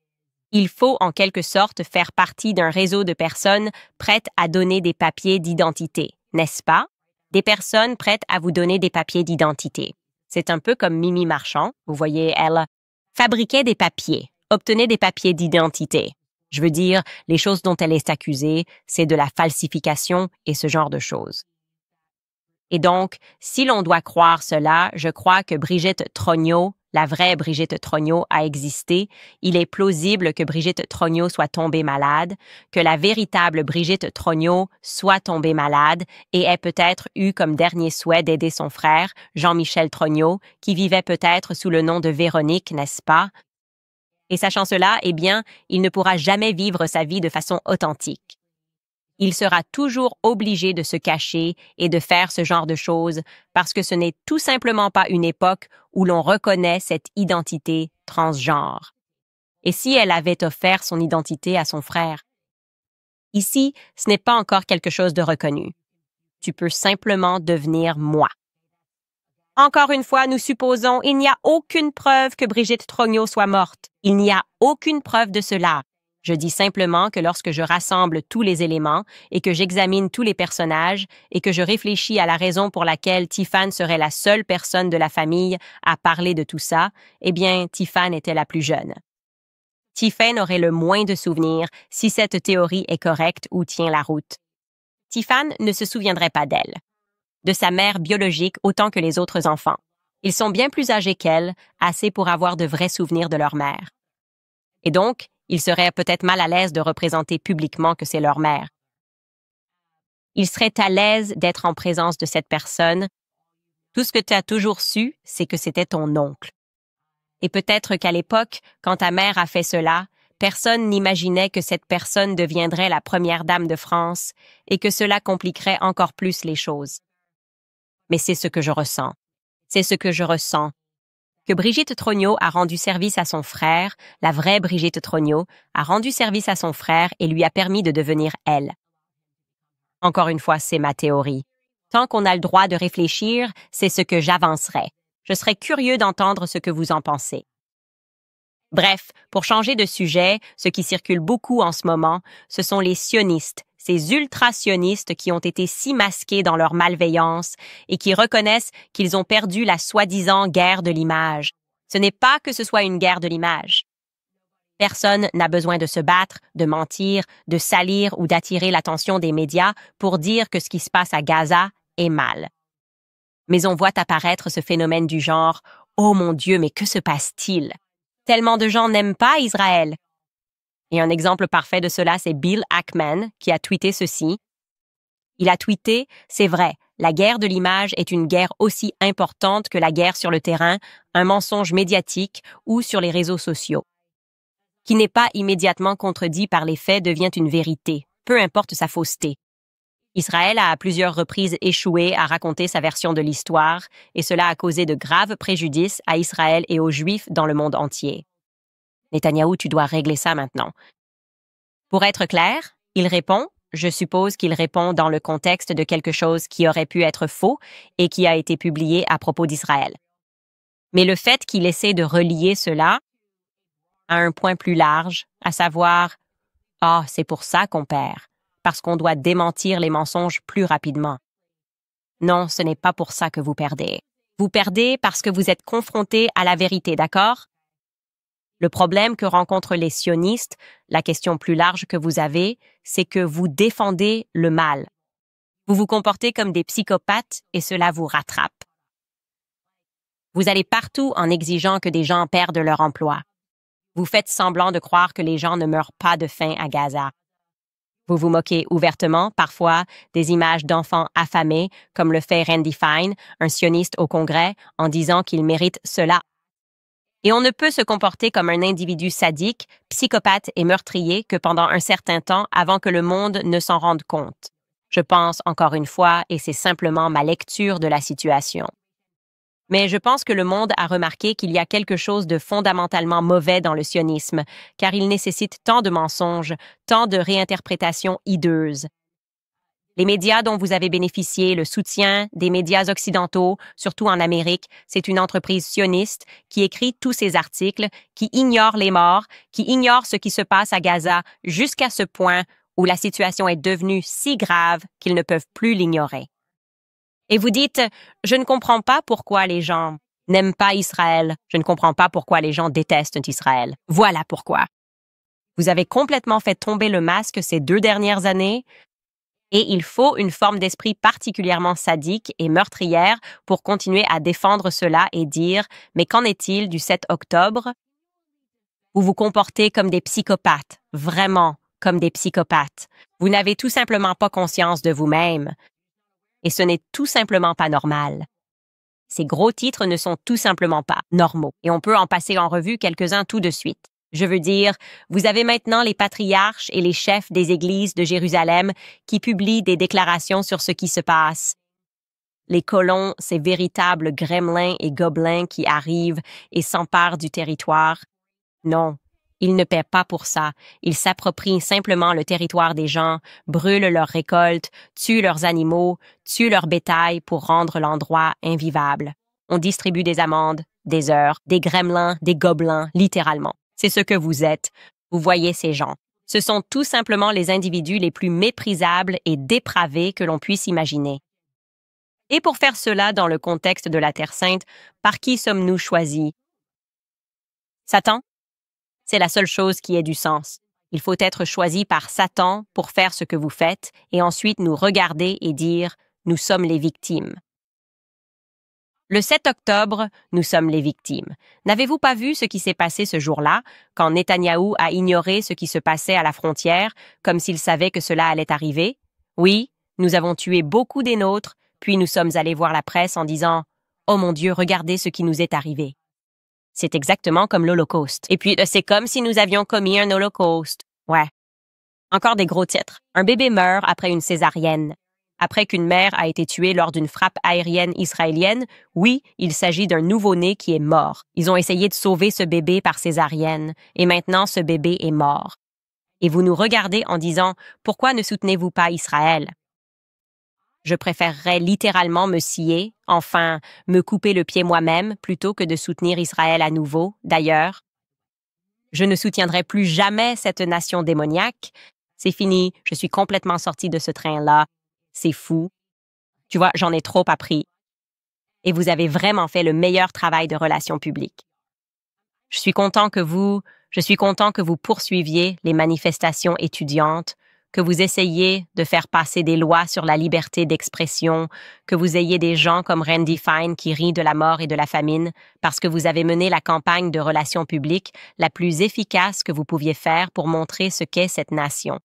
Il faut en quelque sorte faire partie d'un réseau de personnes prêtes à donner des papiers d'identité, n'est-ce pas? Des personnes prêtes à vous donner des papiers d'identité. C'est un peu comme Mimi Marchand. Vous voyez, elle fabriquait des papiers, obtenait des papiers d'identité. Je veux dire, les choses dont elle est accusée, c'est de la falsification et ce genre de choses. Et donc, si l'on doit croire cela, je crois que Brigitte Trognot, la vraie Brigitte Trognot, a existé. Il est plausible que Brigitte Trognot soit tombée malade, que la véritable Brigitte Trognot soit tombée malade et ait peut-être eu comme dernier souhait d'aider son frère, Jean-Michel Trognot, qui vivait peut-être sous le nom de Véronique, n'est-ce pas? Et sachant cela, eh bien, il ne pourra jamais vivre sa vie de façon authentique. Il sera toujours obligé de se cacher et de faire ce genre de choses parce que ce n'est tout simplement pas une époque où l'on reconnaît cette identité transgenre. Et si elle avait offert son identité à son frère? Ici, ce n'est pas encore quelque chose de reconnu. Tu peux simplement devenir moi. Encore une fois, nous supposons il n'y a aucune preuve que Brigitte Trognot soit morte. Il n'y a aucune preuve de cela. Je dis simplement que lorsque je rassemble tous les éléments et que j'examine tous les personnages et que je réfléchis à la raison pour laquelle Tiffany serait la seule personne de la famille à parler de tout ça, eh bien, Tiffany était la plus jeune. Tiffany aurait le moins de souvenirs si cette théorie est correcte ou tient la route. Tiffany ne se souviendrait pas d'elle, de sa mère biologique autant que les autres enfants. Ils sont bien plus âgés qu'elle, assez pour avoir de vrais souvenirs de leur mère. Et donc, ils seraient peut-être mal à l'aise de représenter publiquement que c'est leur mère. Ils seraient à l'aise d'être en présence de cette personne. Tout ce que tu as toujours su, c'est que c'était ton oncle. Et peut-être qu'à l'époque, quand ta mère a fait cela, personne n'imaginait que cette personne deviendrait la première dame de France et que cela compliquerait encore plus les choses. Mais c'est ce que je ressens. C'est ce que je ressens. Que Brigitte Trogneux a rendu service à son frère, la vraie Brigitte Trogneux, a rendu service à son frère et lui a permis de devenir elle. Encore une fois, c'est ma théorie. Tant qu'on a le droit de réfléchir, c'est ce que j'avancerai. Je serais curieux d'entendre ce que vous en pensez. Bref, pour changer de sujet, ce qui circule beaucoup en ce moment, ce sont les sionistes, ces ultra-sionistes qui ont été si masqués dans leur malveillance et qui reconnaissent qu'ils ont perdu la soi-disant guerre de l'image. Ce n'est pas que ce soit une guerre de l'image. Personne n'a besoin de se battre, de mentir, de salir ou d'attirer l'attention des médias pour dire que ce qui se passe à Gaza est mal. Mais on voit apparaître ce phénomène du genre « Oh mon Dieu, mais que se passe-t-il ?» Tellement de gens n'aiment pas Israël. Et un exemple parfait de cela, c'est Bill Ackman qui a tweeté ceci. Il a tweeté « C'est vrai, la guerre de l'image est une guerre aussi importante que la guerre sur le terrain, un mensonge médiatique ou sur les réseaux sociaux. Qui n'est pas immédiatement contredit par les faits devient une vérité, peu importe sa fausseté. Israël a à plusieurs reprises échoué à raconter sa version de l'histoire, et cela a causé de graves préjudices à Israël et aux Juifs dans le monde entier. Netanyahou, tu dois régler ça maintenant. Pour être clair, il répond, je suppose qu'il répond dans le contexte de quelque chose qui aurait pu être faux et qui a été publié à propos d'Israël. Mais le fait qu'il essaie de relier cela à un point plus large, à savoir « Ah, c'est pour ça qu'on perd », parce qu'on doit démentir les mensonges plus rapidement. Non, ce n'est pas pour ça que vous perdez. Vous perdez parce que vous êtes confronté à la vérité, d'accord? Le problème que rencontrent les sionistes, la question plus large que vous avez, c'est que vous défendez le mal. Vous vous comportez comme des psychopathes et cela vous rattrape. Vous allez partout en exigeant que des gens perdent leur emploi. Vous faites semblant de croire que les gens ne meurent pas de faim à Gaza. Vous vous moquez ouvertement, parfois, des images d'enfants affamés, comme le fait Randy Fine, un sioniste au Congrès, en disant qu'il mérite cela. Et on ne peut se comporter comme un individu sadique, psychopathe et meurtrier que pendant un certain temps avant que le monde ne s'en rende compte. Je pense, encore une fois, et c'est simplement ma lecture de la situation. Mais je pense que le monde a remarqué qu'il y a quelque chose de fondamentalement mauvais dans le sionisme, car il nécessite tant de mensonges, tant de réinterprétations hideuses. Les médias dont vous avez bénéficié, le soutien des médias occidentaux, surtout en Amérique, c'est une entreprise sioniste qui écrit tous ces articles, qui ignore les morts, qui ignore ce qui se passe à Gaza jusqu'à ce point où la situation est devenue si grave qu'ils ne peuvent plus l'ignorer. Et vous dites, je ne comprends pas pourquoi les gens n'aiment pas Israël. Je ne comprends pas pourquoi les gens détestent Israël. Voilà pourquoi. Vous avez complètement fait tomber le masque ces 2 dernières années et il faut une forme d'esprit particulièrement sadique et meurtrière pour continuer à défendre cela et dire, mais qu'en est-il du 7 octobre? Vous vous comportez comme des psychopathes, vraiment comme des psychopathes. Vous n'avez tout simplement pas conscience de vous-même. Et ce n'est tout simplement pas normal. Ces gros titres ne sont tout simplement pas normaux. Et on peut en passer en revue quelques-uns tout de suite. Je veux dire, vous avez maintenant les patriarches et les chefs des églises de Jérusalem qui publient des déclarations sur ce qui se passe. Les colons, ces véritables gremlins et gobelins qui arrivent et s'emparent du territoire. Non. Ils ne paient pas pour ça. Ils s'approprient simplement le territoire des gens, brûlent leurs récoltes, tuent leurs animaux, tuent leur bétail pour rendre l'endroit invivable. On distribue des amendes, des heures, des gremlins, des gobelins, littéralement. C'est ce que vous êtes. Vous voyez ces gens. Ce sont tout simplement les individus les plus méprisables et dépravés que l'on puisse imaginer. Et pour faire cela dans le contexte de la Terre Sainte, par qui sommes-nous choisis? Satan? C'est la seule chose qui ait du sens. Il faut être choisi par Satan pour faire ce que vous faites et ensuite nous regarder et dire « Nous sommes les victimes ». Le 7 octobre, nous sommes les victimes. N'avez-vous pas vu ce qui s'est passé ce jour-là, quand Netanyahou a ignoré ce qui se passait à la frontière, comme s'il savait que cela allait arriver? Oui, nous avons tué beaucoup des nôtres, puis nous sommes allés voir la presse en disant « Oh mon Dieu, regardez ce qui nous est arrivé ». C'est exactement comme l'Holocauste. Et puis, c'est comme si nous avions commis un Holocauste. Ouais. Encore des gros titres. Un bébé meurt après une césarienne. Après qu'une mère a été tuée lors d'une frappe aérienne israélienne, oui, il s'agit d'un nouveau-né qui est mort. Ils ont essayé de sauver ce bébé par césarienne, et maintenant ce bébé est mort. Et vous nous regardez en disant « Pourquoi ne soutenez-vous pas Israël ?» Je préférerais littéralement me scier, enfin, me couper le pied moi-même, plutôt que de soutenir Israël à nouveau, d'ailleurs. Je ne soutiendrai plus jamais cette nation démoniaque. C'est fini, je suis complètement sortie de ce train-là. C'est fou. Tu vois, j'en ai trop appris. Et vous avez vraiment fait le meilleur travail de relations publiques. Je suis content que vous poursuiviez les manifestations étudiantes, que vous essayiez de faire passer des lois sur la liberté d'expression, que vous ayez des gens comme Randy Fine qui rient de la mort et de la famine parce que vous avez mené la campagne de relations publiques la plus efficace que vous pouviez faire pour montrer ce qu'est cette nation.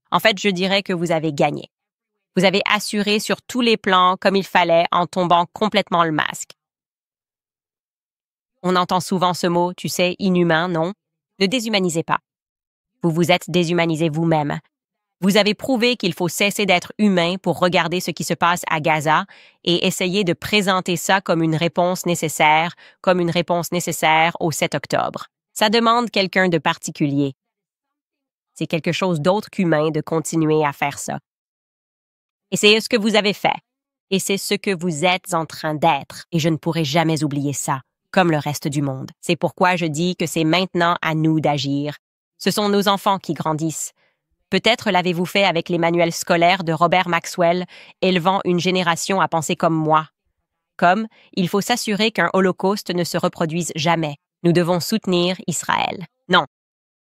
En fait, je dirais que vous avez gagné. Vous avez assuré sur tous les plans comme il fallait en tombant complètement le masque. On entend souvent ce mot, tu sais, inhumain, non? Ne déshumanisez pas. Vous vous êtes déshumanisé vous-même. Vous avez prouvé qu'il faut cesser d'être humain pour regarder ce qui se passe à Gaza et essayer de présenter ça comme une réponse nécessaire au 7 octobre. Ça demande quelqu'un de particulier. C'est quelque chose d'autre qu'humain de continuer à faire ça. Et c'est ce que vous avez fait. Et c'est ce que vous êtes en train d'être. Et je ne pourrai jamais oublier ça, comme le reste du monde. C'est pourquoi je dis que c'est maintenant à nous d'agir. Ce sont nos enfants qui grandissent. Peut-être l'avez-vous fait avec les manuels scolaires de Robert Maxwell, élevant une génération à penser comme moi. Comme, il faut s'assurer qu'un holocauste ne se reproduise jamais. Nous devons soutenir Israël. Non.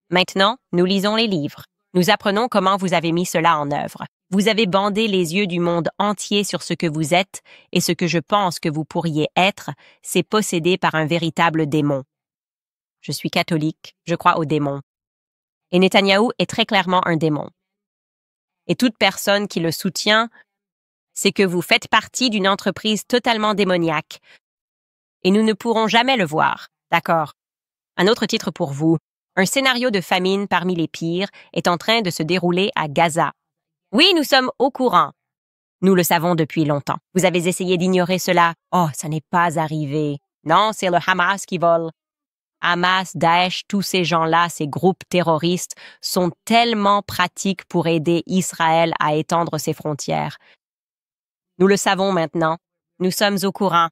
Maintenant, nous lisons les livres. Nous apprenons comment vous avez mis cela en œuvre. Vous avez bandé les yeux du monde entier sur ce que vous êtes, et ce que je pense que vous pourriez être, c'est possédé par un véritable démon. Je suis catholique, je crois aux démons. Et Netanyahou est très clairement un démon. Et toute personne qui le soutient, c'est que vous faites partie d'une entreprise totalement démoniaque. Et nous ne pourrons jamais le voir, d'accord? Un autre titre pour vous. Un scénario de famine parmi les pires est en train de se dérouler à Gaza. Oui, nous sommes au courant. Nous le savons depuis longtemps. Vous avez essayé d'ignorer cela. Oh, ça n'est pas arrivé. Non, c'est le Hamas qui vole. Hamas, Daesh, tous ces gens-là, ces groupes terroristes, sont tellement pratiques pour aider Israël à étendre ses frontières. Nous le savons maintenant. Nous sommes au courant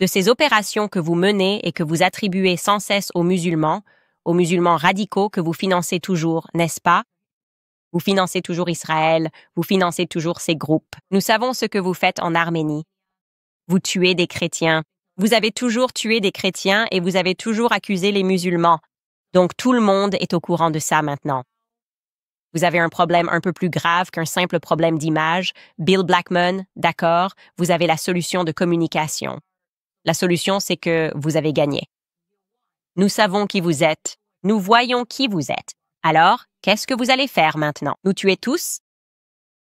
de ces opérations que vous menez et que vous attribuez sans cesse aux musulmans radicaux que vous financez toujours, n'est-ce pas? Vous financez toujours Israël, vous financez toujours ces groupes. Nous savons ce que vous faites en Arménie. Vous tuez des chrétiens. Vous avez toujours tué des chrétiens et vous avez toujours accusé les musulmans. Donc tout le monde est au courant de ça maintenant. Vous avez un problème un peu plus grave qu'un simple problème d'image. Bill Blackman, d'accord, vous avez la solution de communication. La solution, c'est que vous avez gagné. Nous savons qui vous êtes. Nous voyons qui vous êtes. Alors, qu'est-ce que vous allez faire maintenant? Nous tuer tous?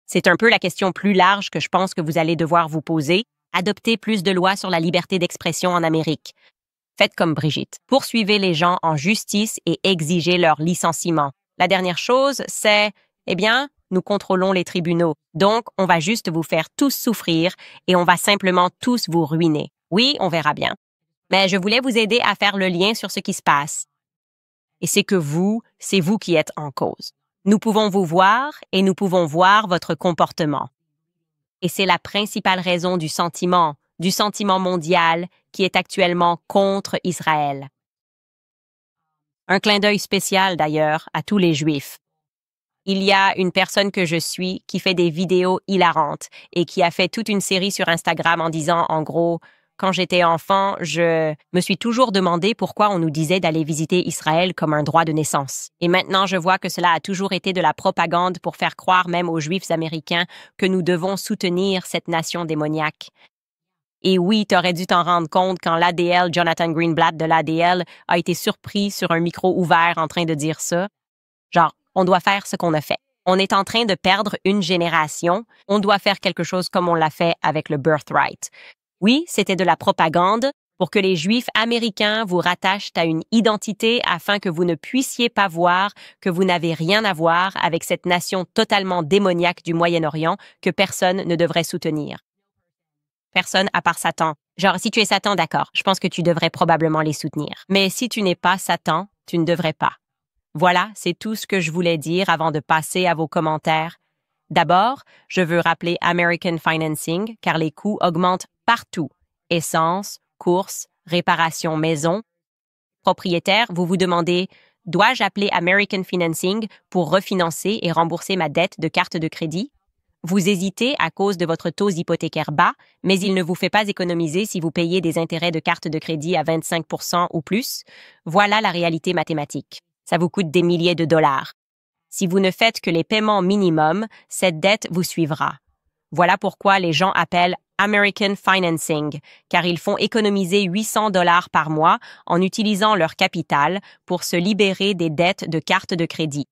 C'est un peu la question plus large que je pense que vous allez devoir vous poser. Adopter plus de lois sur la liberté d'expression en Amérique. Faites comme Brigitte. Poursuivez les gens en justice et exigez leur licenciement. La dernière chose, c'est, nous contrôlons les tribunaux. Donc, on va juste vous faire tous souffrir et on va simplement tous vous ruiner. Oui, on verra bien. Mais je voulais vous aider à faire le lien sur ce qui se passe. Et c'est vous qui êtes en cause. Nous pouvons vous voir et nous pouvons voir votre comportement. Et c'est la principale raison du sentiment mondial qui est actuellement contre Israël. Un clin d'œil spécial d'ailleurs à tous les Juifs. Il y a une personne que je suis qui fait des vidéos hilarantes et qui a fait toute une série sur Instagram en disant, en gros, quand j'étais enfant, je me suis toujours demandé pourquoi on nous disait d'aller visiter Israël comme un droit de naissance. Et maintenant, je vois que cela a toujours été de la propagande pour faire croire même aux Juifs américains que nous devons soutenir cette nation démoniaque. Et oui, t'aurais dû t'en rendre compte quand l'ADL, Jonathan Greenblatt de l'ADL, a été surpris sur un micro ouvert en train de dire ça. Genre, on doit faire ce qu'on a fait. On est en train de perdre une génération. On doit faire quelque chose comme on l'a fait avec le birthright. Oui, c'était de la propagande pour que les Juifs américains vous rattachent à une identité afin que vous ne puissiez pas voir que vous n'avez rien à voir avec cette nation totalement démoniaque du Moyen-Orient que personne ne devrait soutenir. Personne à part Satan. Genre, si tu es Satan, d'accord, je pense que tu devrais probablement les soutenir. Mais si tu n'es pas Satan, tu ne devrais pas. Voilà, c'est tout ce que je voulais dire avant de passer à vos commentaires. D'abord, je veux rappeler American Financing car les coûts augmentent partout. Essence, courses, réparation maison. Propriétaire, vous vous demandez, dois-je appeler American Financing pour refinancer et rembourser ma dette de carte de crédit? Vous hésitez à cause de votre taux hypothécaire bas, mais il ne vous fait pas économiser si vous payez des intérêts de carte de crédit à 25% ou plus. Voilà la réalité mathématique. Ça vous coûte des milliers de dollars. Si vous ne faites que les paiements minimums, cette dette vous suivra. Voilà pourquoi les gens appellent American Financing, car ils font économiser 800 dollars par mois en utilisant leur capital pour se libérer des dettes de carte de crédit.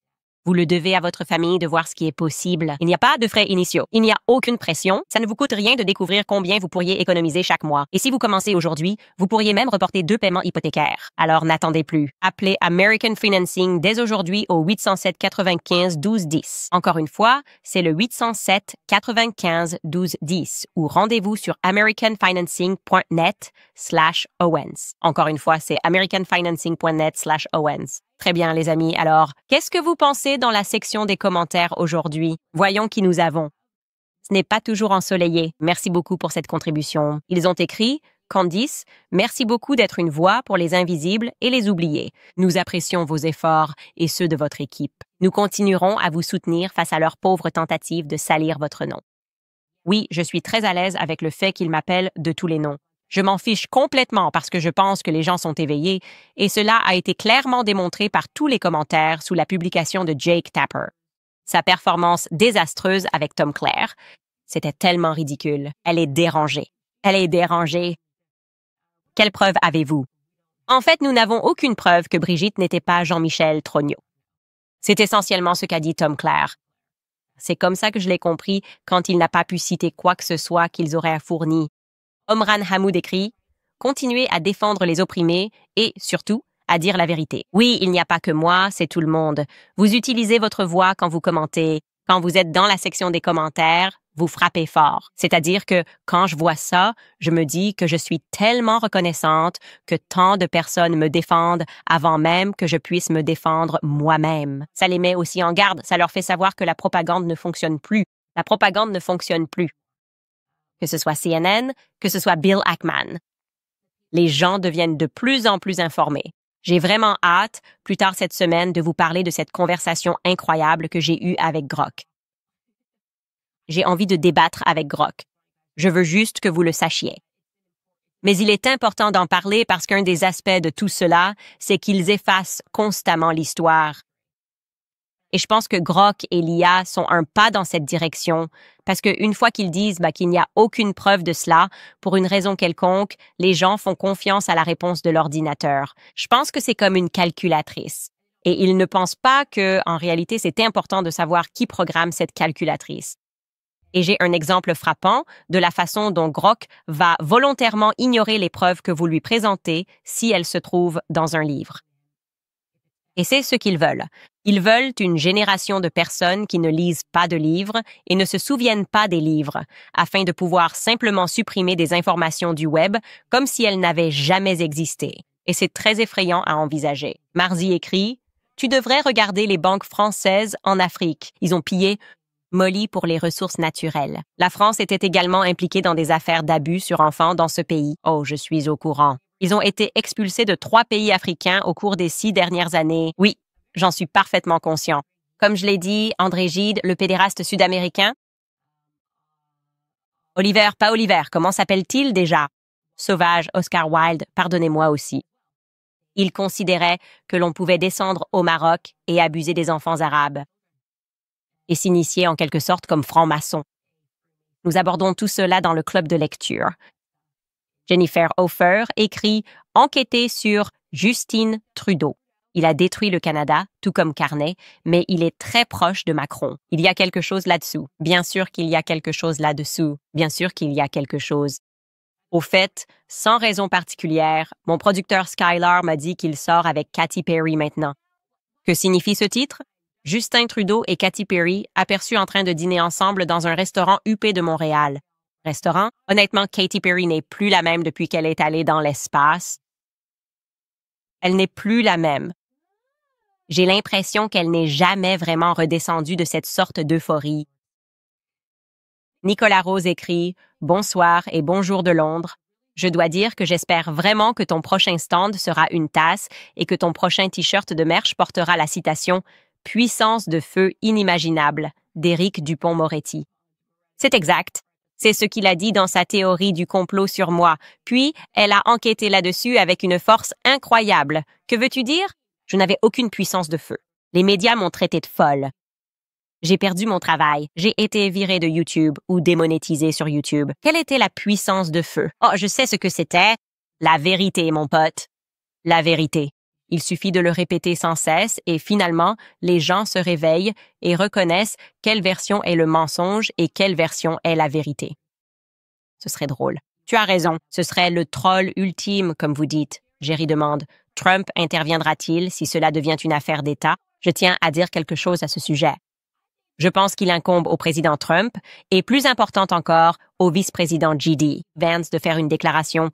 Vous le devez à votre famille de voir ce qui est possible. Il n'y a pas de frais initiaux. Il n'y a aucune pression. Ça ne vous coûte rien de découvrir combien vous pourriez économiser chaque mois. Et si vous commencez aujourd'hui, vous pourriez même reporter 2 paiements hypothécaires. Alors n'attendez plus. Appelez American Financing dès aujourd'hui au 807 95 12 10. Encore une fois, c'est le 807 95 12 10 ou rendez-vous sur americanfinancing.net/Owens. Encore une fois, c'est americanfinancing.net/Owens. Très bien, les amis. Alors, qu'est-ce que vous pensez dans la section des commentaires aujourd'hui? Voyons qui nous avons. Ce n'est pas toujours ensoleillé. Merci beaucoup pour cette contribution. Ils ont écrit « Candice, merci beaucoup d'être une voix pour les invisibles et les oubliés. Nous apprécions vos efforts et ceux de votre équipe. Nous continuerons à vous soutenir face à leurs pauvres tentatives de salir votre nom. Oui, je suis très à l'aise avec le fait qu'ils m'appellent de tous les noms. Je m'en fiche complètement parce que je pense que les gens sont éveillés et cela a été clairement démontré par tous les commentaires sous la publication de Jake Tapper. Sa performance désastreuse avec Tom Claire, c'était tellement ridicule. Elle est dérangée. Elle est dérangée. Quelle preuve avez-vous? En fait, nous n'avons aucune preuve que Brigitte n'était pas Jean-Michel Trogneux. C'est essentiellement ce qu'a dit Tom Claire. C'est comme ça que je l'ai compris quand il n'a pas pu citer quoi que ce soit qu'ils auraient fourni. Omran Hamoud écrit « Continuez à défendre les opprimés et, surtout, à dire la vérité. Oui, il n'y a pas que moi, c'est tout le monde. Vous utilisez votre voix quand vous commentez. Quand vous êtes dans la section des commentaires, vous frappez fort. C'est-à-dire que quand je vois ça, je me dis que je suis tellement reconnaissante que tant de personnes me défendent avant même que je puisse me défendre moi-même. Ça les met aussi en garde. Ça leur fait savoir que la propagande ne fonctionne plus. La propagande ne fonctionne plus. Que ce soit CNN, que ce soit Bill Ackman. Les gens deviennent de plus en plus informés. J'ai vraiment hâte, plus tard cette semaine, de vous parler de cette conversation incroyable que j'ai eue avec Grok. J'ai envie de débattre avec Grok. Je veux juste que vous le sachiez. Mais il est important d'en parler parce qu'un des aspects de tout cela, c'est qu'ils effacent constamment l'histoire. Et je pense que Grok et l'IA sont un pas dans cette direction, parce qu'une fois qu'ils disent qu'il n'y a aucune preuve de cela, pour une raison quelconque, les gens font confiance à la réponse de l'ordinateur. Je pense que c'est comme une calculatrice. Et ils ne pensent pas que, en réalité, c'est important de savoir qui programme cette calculatrice. Et j'ai un exemple frappant de la façon dont Grok va volontairement ignorer les preuves que vous lui présentez si elles se trouvent dans un livre. Et c'est ce qu'ils veulent. Ils veulent une génération de personnes qui ne lisent pas de livres et ne se souviennent pas des livres, afin de pouvoir simplement supprimer des informations du web comme si elles n'avaient jamais existé. Et c'est très effrayant à envisager. Marzi écrit « Tu devrais regarder les banques françaises en Afrique. Ils ont pillé Molly pour les ressources naturelles. La France était également impliquée dans des affaires d'abus sur enfants dans ce pays. Oh, je suis au courant. Ils ont été expulsés de 3 pays africains au cours des 6 dernières années. Oui, j'en suis parfaitement conscient. Comme je l'ai dit, André Gide, le pédéraste sud-américain. Oliver, pas Oliver, comment s'appelle-t-il déjà? Sauvage, Oscar Wilde, pardonnez-moi aussi. Il considérait que l'on pouvait descendre au Maroc et abuser des enfants arabes et s'initier en quelque sorte comme franc-maçon. Nous abordons tout cela dans le club de lecture. Jennifer Hofer écrit « Enquêter sur Justin Trudeau ». Il a détruit le Canada, tout comme Carney, mais il est très proche de Macron. Il y a quelque chose là-dessous. Bien sûr qu'il y a quelque chose là-dessous. Bien sûr qu'il y a quelque chose. Au fait, sans raison particulière, mon producteur Skylar m'a dit qu'il sort avec Katy Perry maintenant. Que signifie ce titre? Justin Trudeau et Katy Perry aperçus en train de dîner ensemble dans un restaurant huppé de Montréal. Restaurant? Honnêtement, Katy Perry n'est plus la même depuis qu'elle est allée dans l'espace. Elle n'est plus la même. J'ai l'impression qu'elle n'est jamais vraiment redescendue de cette sorte d'euphorie. Nicolas Rose écrit « Bonsoir et bonjour de Londres. Je dois dire que j'espère vraiment que ton prochain stand sera une tasse et que ton prochain t-shirt de merch portera la citation « Puissance de feu inimaginable » d'Éric Dupond-Moretti. C'est exact. C'est ce qu'il a dit dans sa théorie du complot sur moi. Puis, elle a enquêté là-dessus avec une force incroyable. Que veux-tu dire? Je n'avais aucune puissance de feu. Les médias m'ont traité de folle. J'ai perdu mon travail. J'ai été viré de YouTube ou démonétisé sur YouTube. Quelle était la puissance de feu? Oh, je sais ce que c'était. La vérité, mon pote. La vérité. Il suffit de le répéter sans cesse et finalement, les gens se réveillent et reconnaissent quelle version est le mensonge et quelle version est la vérité. Ce serait drôle. Tu as raison. Ce serait le troll ultime, comme vous dites. Jerry demande. Trump interviendra-t-il si cela devient une affaire d'État? Je tiens à dire quelque chose à ce sujet. Je pense qu'il incombe au président Trump et, plus important encore, au vice-président J.D. Vance de faire une déclaration.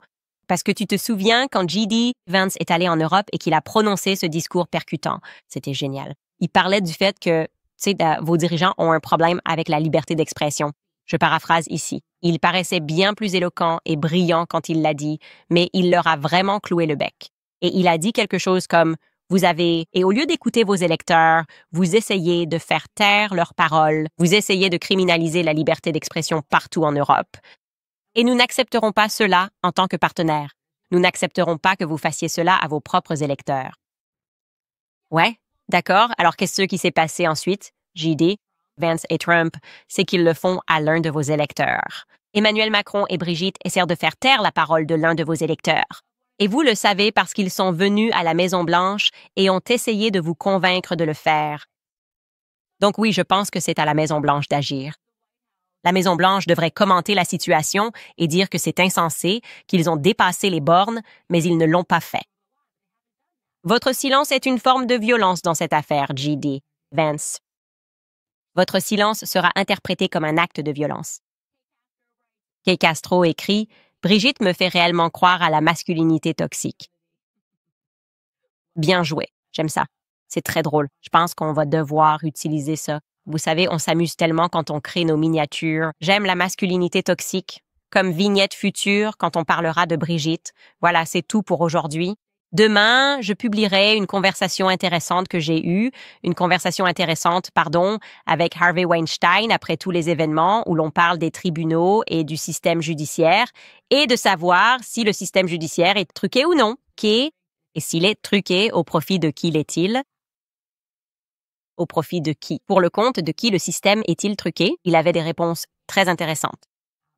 Parce que tu te souviens quand J.D. Vance est allé en Europe et qu'il a prononcé ce discours percutant. C'était génial. Il parlait du fait que, vos dirigeants ont un problème avec la liberté d'expression. Je paraphrase ici. Il paraissait bien plus éloquent et brillant quand il l'a dit, mais il leur a vraiment cloué le bec. Et il a dit quelque chose comme « Vous avez, et au lieu d'écouter vos électeurs, vous essayez de faire taire leurs paroles, vous essayez de criminaliser la liberté d'expression partout en Europe. Et nous n'accepterons pas cela en tant que partenaire. Nous n'accepterons pas que vous fassiez cela à vos propres électeurs. » Ouais, d'accord. Alors qu'est-ce qui s'est passé ensuite? J.D., Vance et Trump, c'est qu'ils le font à l'un de vos électeurs. Emmanuel Macron et Brigitte essaient de faire taire la parole de l'un de vos électeurs. Et vous le savez parce qu'ils sont venus à la Maison-Blanche et ont essayé de vous convaincre de le faire. Donc oui, je pense que c'est à la Maison-Blanche d'agir. La Maison-Blanche devrait commenter la situation et dire que c'est insensé, qu'ils ont dépassé les bornes, mais ils ne l'ont pas fait. Votre silence est une forme de violence dans cette affaire, J.D. Vance. Votre silence sera interprété comme un acte de violence. Kay Castro écrit « Brigitte me fait réellement croire à la masculinité toxique. » Bien joué, j'aime ça. C'est très drôle. Je pense qu'on va devoir utiliser ça. Vous savez, on s'amuse tellement quand on crée nos miniatures. J'aime la masculinité toxique. Comme vignette future quand on parlera de Brigitte. Voilà, c'est tout pour aujourd'hui. Demain, je publierai une conversation intéressante que j'ai eue, avec Harvey Weinstein après tous les événements où l'on parle des tribunaux et du système judiciaire et de savoir si le système judiciaire est truqué ou non. Et s'il est truqué, au profit de qui l'est-il? Au profit de qui? Pour le compte de qui le système est-il truqué? Il avait des réponses très intéressantes.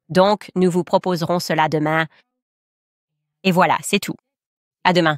Donc, nous vous proposerons cela demain. Et voilà, c'est tout. À demain.